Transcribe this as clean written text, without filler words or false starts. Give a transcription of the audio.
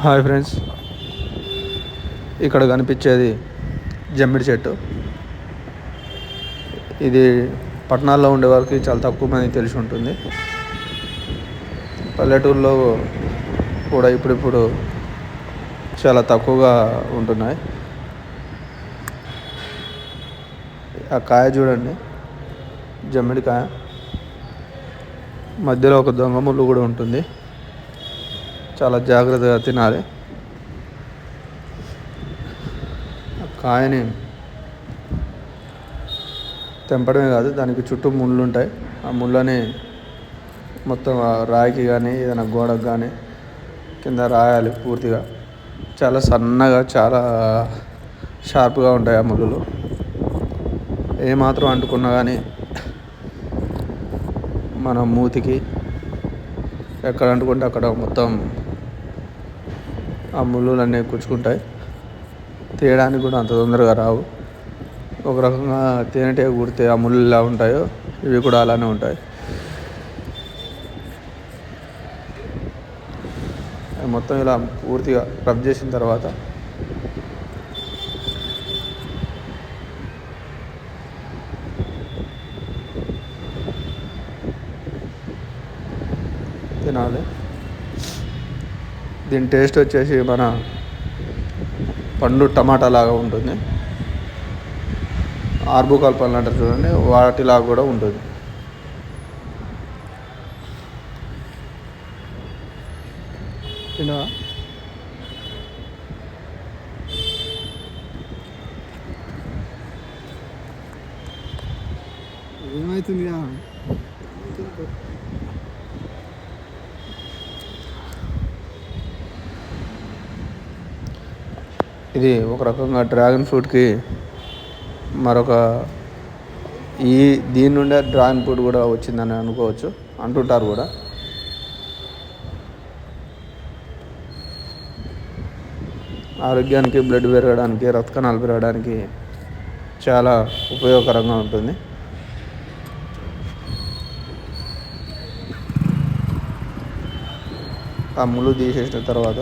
Hi friends, ఇక్కడ కనిపించేది జమ్మిడి చెట్టు. ఇది పట్టణాల్లో ఉండే వారికి చాలా తక్కువ మంది తెలిసి ఉంటుంది. పల్లెటూరులో కూడా ఇప్పుడిప్పుడు చాలా తక్కువగా ఉంటున్నాయి. ఆ కాయ చూడండి, జమ్మిడి కాయ మధ్యలో ఒక దొంగ ముళ్ళు కూడా ఉంటుంది. చాలా జాగ్రత్తగా తినాలి. కాయని తెంపడమే కాదు, దానికి చుట్టూ ముళ్ళు ఉంటాయి. ఆ ముళ్ళని మొత్తం రాయికి కానీ ఏదైనా గోడకు కానీ కింద రాయాలి పూర్తిగా. చాలా సన్నగా, చాలా షార్ప్గా ఉంటాయి ఆ ముళ్ళు. ఏమాత్రం అంటుకున్నా కానీ మన మూతికి ఎక్కడ అంటుకుంటే అక్కడ మొత్తం ఆ ముళ్ళులన్నీ గుచ్చుకుంటాయి. తీయడానికి కూడా అంత తొందరగా రావు. ఒక రకంగా తేనెటీగ కుడితే ఆ ముళ్ళు ఎలా ఉంటాయో ఇవి కూడా అలానే ఉంటాయి. మొత్తం ఇలా పూర్తిగా రబ్ చేసిన తర్వాత తినాలి. దీని టేస్ట్ వచ్చేసి మన పండు టమాటా లాగా ఉంటుంది. ఆర్బుకాల్ పళ్ళు అంటారు చూడండి, వాటిలాగా కూడా ఉంటుంది. తినవా? ఏమవుతుంది? ఇది ఒక రకంగా డ్రాగన్ ఫ్రూట్కి మరొక దీని నుండే డ్రాగన్ ఫ్రూట్ కూడా వచ్చిందని అనుకోవచ్చు, అంటుంటారు కూడా. ఆరోగ్యానికి, బ్లడ్ పెరగడానికి, రక్త కణాలు పెరగడానికి చాలా ఉపయోగకరంగా ఉంటుంది. ఆ ముళ్ళు తీసేసిన తర్వాత